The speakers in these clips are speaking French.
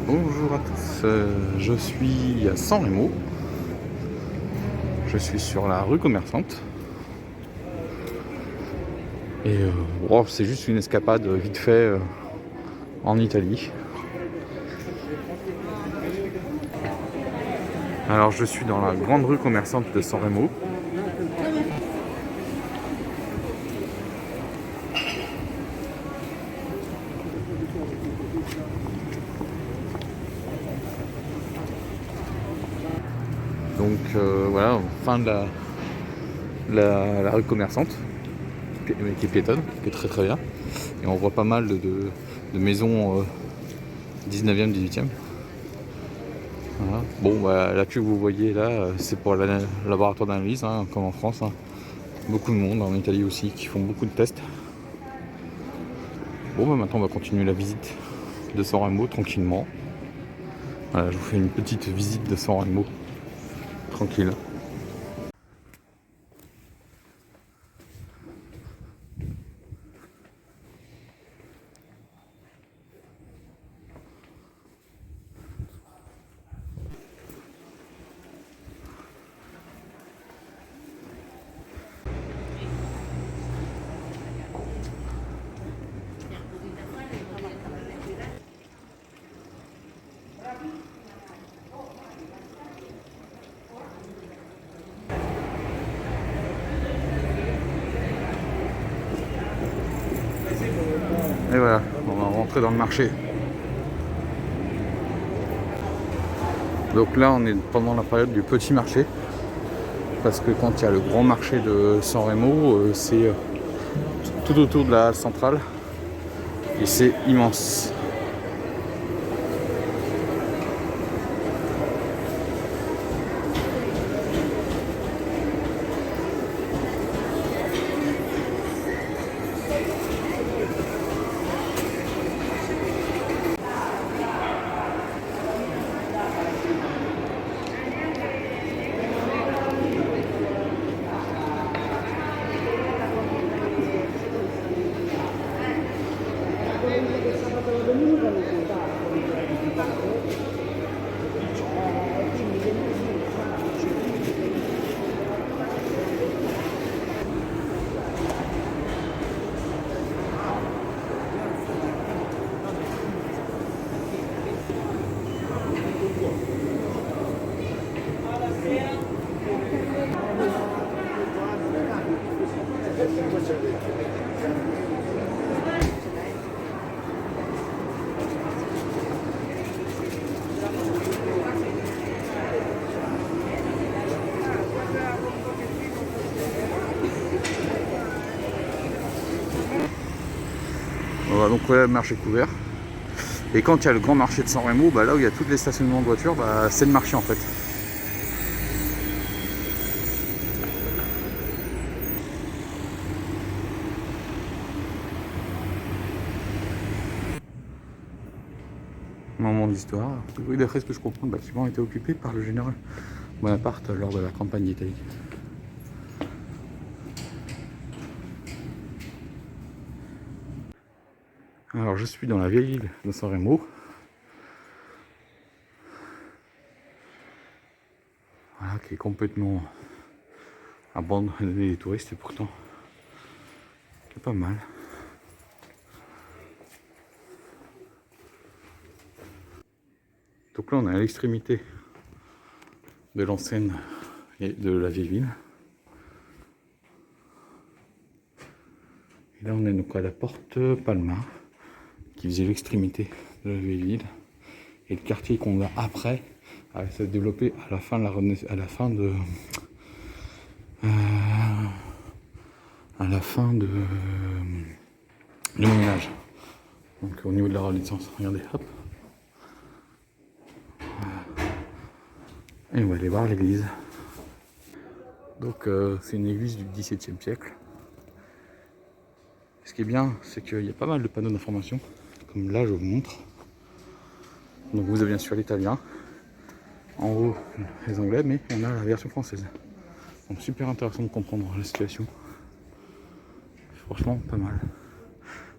Bonjour à tous, je suis à San Remo, je suis sur la rue commerçante et c'est juste une escapade vite fait en Italie. Alors je suis dans la grande rue commerçante de San Remo. Donc voilà, fin de la rue commerçante, qui est piétonne, qui est très très bien. Et on voit pas mal de maisons 19e, 18e. Voilà. Bon, bah, la queue que vous voyez là, c'est pour le laboratoire d'analyse, hein, comme en France. Hein. Beaucoup de monde, en Italie aussi, qui font beaucoup de tests. Bon, bah, maintenant on va continuer la visite de San Remo tranquillement. Voilà, je vous fais une petite visite de San Remo, tranquille. Et voilà, on va rentrer dans le marché. Donc là, on est pendant la période du petit marché. Parce que quand il y a le grand marché de San Remo, c'est tout autour de la halle centrale. Et c'est immense. Voilà, donc voilà, le marché couvert. Et quand il y a le grand marché de San Remo, bah, là où il y a tous les stationnements de voitures, bah, c'est le marché en fait. Moment d'histoire. Oui, d'après ce que je comprends, le bâtiment a été occupé par le général Bonaparte lors de la campagne d'Italie. Alors je suis dans la vieille ville de San Remo. Voilà, qui est complètement abandonnée des touristes et pourtant c'est pas mal. Donc là on est à l'extrémité de l'enseigne de la vieille ville. Et là on est donc à la porte Palma, qui faisait l'extrémité de la vieille ville. Et le quartier qu'on a après a se développé à la fin de la Renaissance, à la fin de du Moyen Âge. Donc au niveau de la Renaissance, regardez, hop. Et on va aller voir l'église. Donc c'est une église du XVIIe siècle. Ce qui est bien, c'est qu'il y a pas mal de panneaux d'information, comme là je vous montre. Donc vous avez bien sûr l'italien, en haut les anglais, mais on a la version française. Donc super intéressant de comprendre la situation. Franchement pas mal.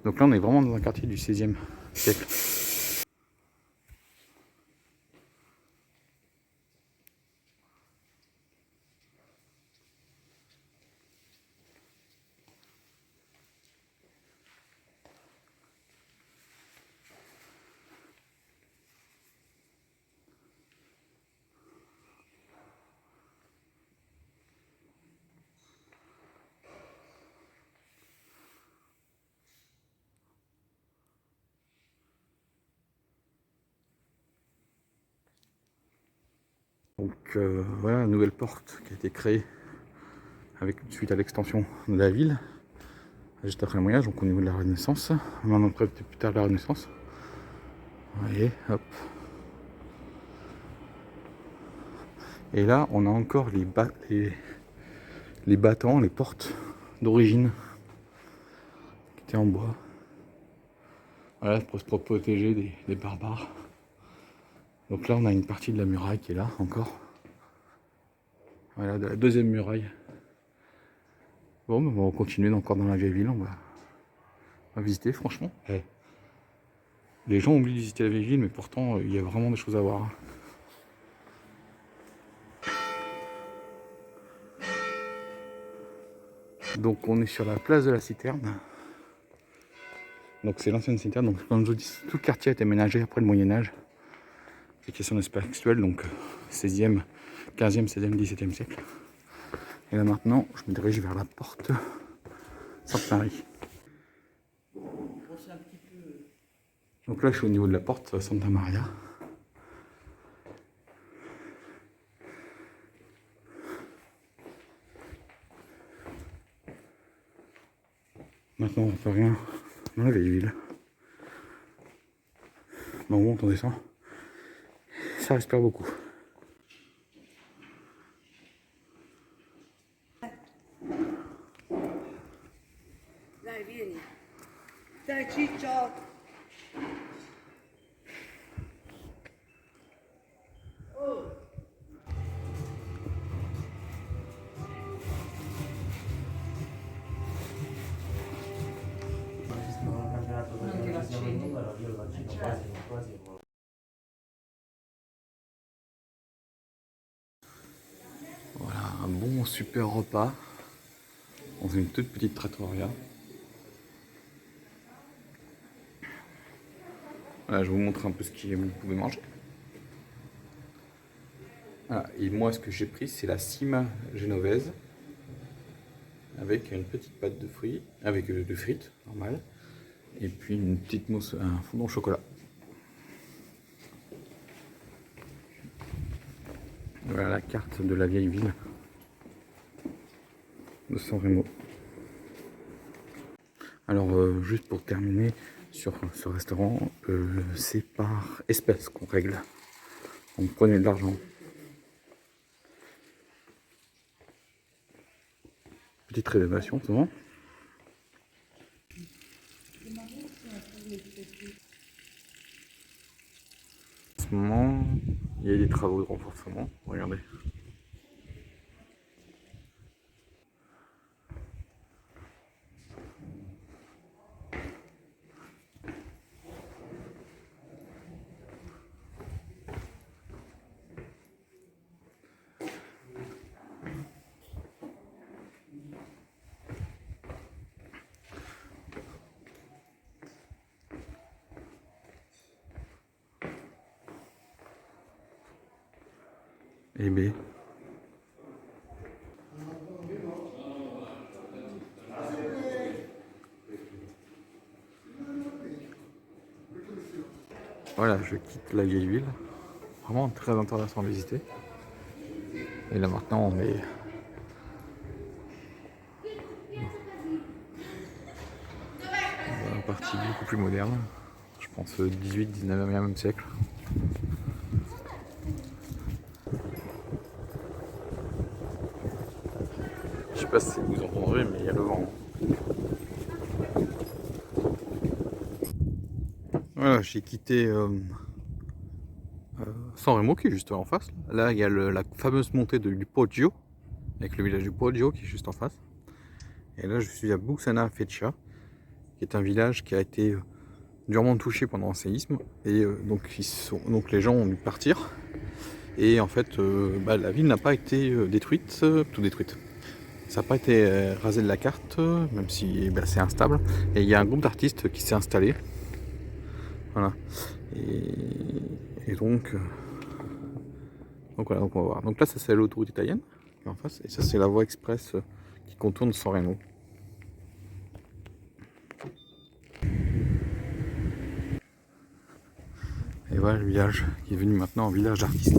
Donc là on est vraiment dans un quartier du XVIe siècle. Donc voilà la nouvelle porte qui a été créée suite à l'extension de la ville, juste après le Moyen Âge, donc au niveau de la Renaissance. Maintenant peut-être plus tard de la Renaissance. Vous voyez, hop. Et là on a encore les battants, les portes d'origine qui étaient en bois. Voilà, pour se protéger des barbares. Donc là on a une partie de la muraille qui est là encore. Voilà, de la deuxième muraille. Bon, ben, on va continuer encore dans la vieille ville, on va visiter franchement. Les gens oublient de visiter la vieille ville, mais pourtant il y a vraiment des choses à voir. Donc on est sur la place de la Citerne. Donc c'est l'ancienne citerne. Donc comme je vous dis, tout le quartier a été aménagé après le Moyen-Âge. C'est question d'espace actuel, donc 16e, 15e, 16e, 17e siècle. Et là maintenant, je me dirige vers la porte Sainte-Marie. Donc là je suis au niveau de la porte Santa Maria. Maintenant on ne fait rien dans la vieille ville. Bon, on monte, on descend. Ça respire beaucoup. Dai, vieni. Dai, Ciccio. Voilà, un bon super repas dans une toute petite trattoria. Voilà, je vous montre un peu ce que vous pouvez manger. Voilà, et moi ce que j'ai pris c'est la cima genovese avec une petite pâte de fruits, avec de frites normales, et puis une petite mousse, un fondant au chocolat. Voilà la carte de la vieille ville de San Remo. Alors juste pour terminer sur ce restaurant, c'est par espèces qu'on règle. On prenait de l'argent. Petite réservation souvent. En ce moment, il y a des travaux de renforcement. Regardez. Eh bien. Voilà, je quitte la vieille ville. Vraiment très intéressant à visiter. Et là maintenant on est dans une partie beaucoup plus moderne. Je pense 18-19e siècle. Je sais pas si vous entendrez, mais il y a le vent. Voilà, j'ai quitté San Remo qui est juste en face. Là, il y a la fameuse montée du Poggio, avec le village du Poggio qui est juste en face. Et là, je suis à Bussana Feccia, qui est un village qui a été durement touché pendant un séisme. Et donc les gens ont dû partir. Et en fait, la ville n'a pas été détruite, tout détruite. Ça n'a pas été rasé de la carte, même si c'est instable. Et il y a un groupe d'artistes qui s'est installé. Voilà. Et donc voilà, donc on va voir. Donc là, ça c'est l'autoroute italienne qui est en face. Et ça, c'est la voie express qui contourne San Remo. Et voilà le village qui est devenu maintenant un village d'artistes.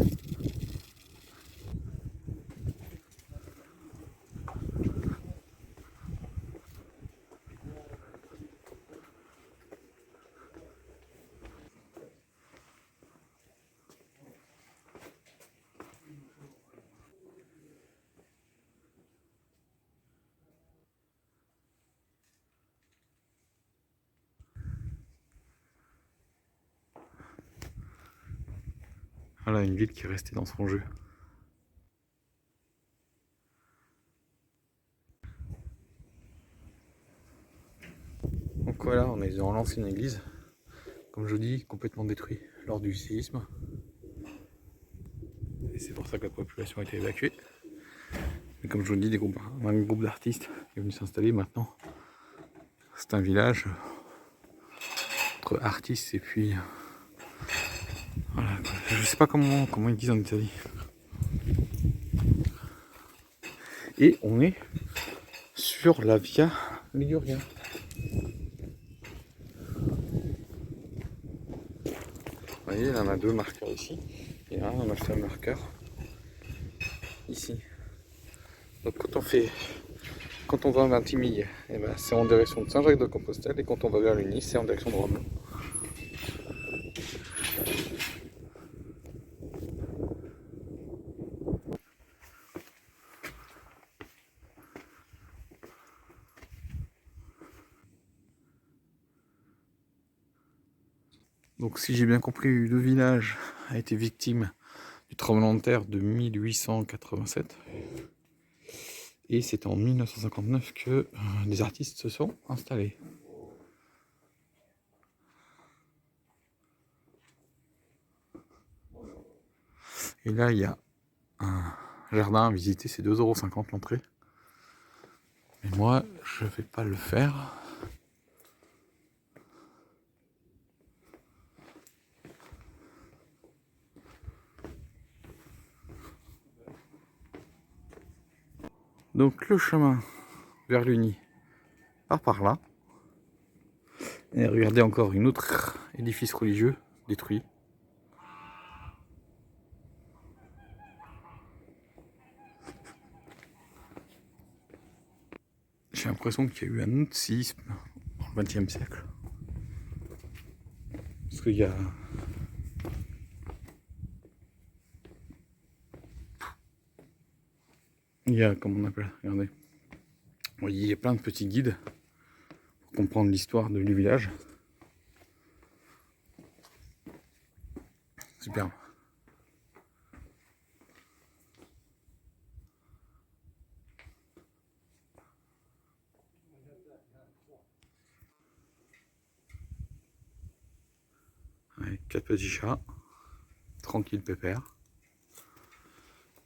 Voilà une ville qui est restée dans son jeu. Donc voilà, on est dans l'ancienne église. Comme je dis, complètement détruit lors du séisme. Et c'est pour ça que la population a été évacuée. Mais comme je vous dis, un groupe d'artistes est venu s'installer maintenant. C'est un village entre artistes et puis... Voilà, je sais pas comment ils disent en Italie. Et on est sur la Via Liguria. Vous voyez, là on a deux marqueurs ici. Et là on a fait un marqueur ici. Donc quand on va vers Timille, eh ben, c'est en direction de Saint-Jacques-de-Compostelle, et quand on va vers Lugny, c'est en direction de Rome. Donc si j'ai bien compris, le village a été victime du tremblement de terre de 1887. Et c'est en 1959 que des artistes se sont installés. Et là, il y a un jardin à visiter, c'est 2,50 € l'entrée. Mais moi, je vais pas le faire. Donc le chemin vers Lugny part par là. Et regardez encore une autre édifice religieux détruit. J'ai l'impression qu'il y a eu un autre séisme dans le XXe siècle. Parce qu'il y a... comment on appelle, regardez. Vous voyez, il y a plein de petits guides pour comprendre l'histoire du village. Superbe. Avec 4 petits chats. Tranquille, pépère.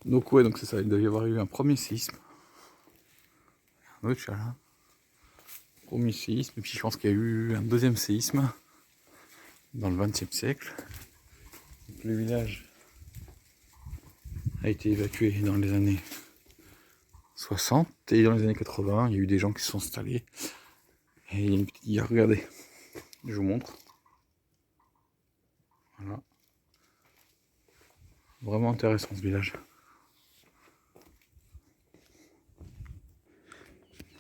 Donc ouais, donc c'est ça, il doit y avoir eu un premier séisme. Un autre chat là. Premier séisme, et puis je pense qu'il y a eu un deuxième séisme dans le XXe siècle. Donc, le village a été évacué dans les années 60, et dans les années 80, il y a eu des gens qui se sont installés. Et il y a une petite guerre, regardez, je vous montre. Voilà. Vraiment intéressant ce village.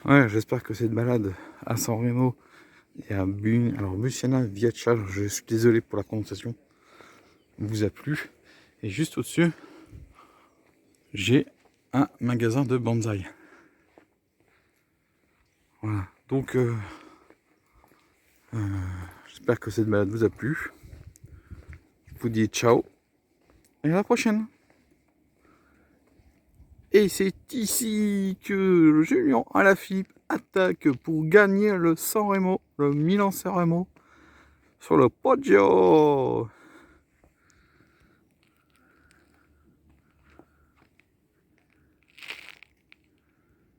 Ouais, j'espère que cette balade à San Remo et à Busciana Viaccia, je suis désolé pour la prononciation, vous a plu. Et juste au-dessus, j'ai un magasin de bonsaï. Voilà, donc j'espère que cette balade vous a plu. Je vous dis ciao et à la prochaine. Et c'est ici que Julien Alaphilippe attaque pour gagner le San Remo, le Milan-San Remo sur le Poggio.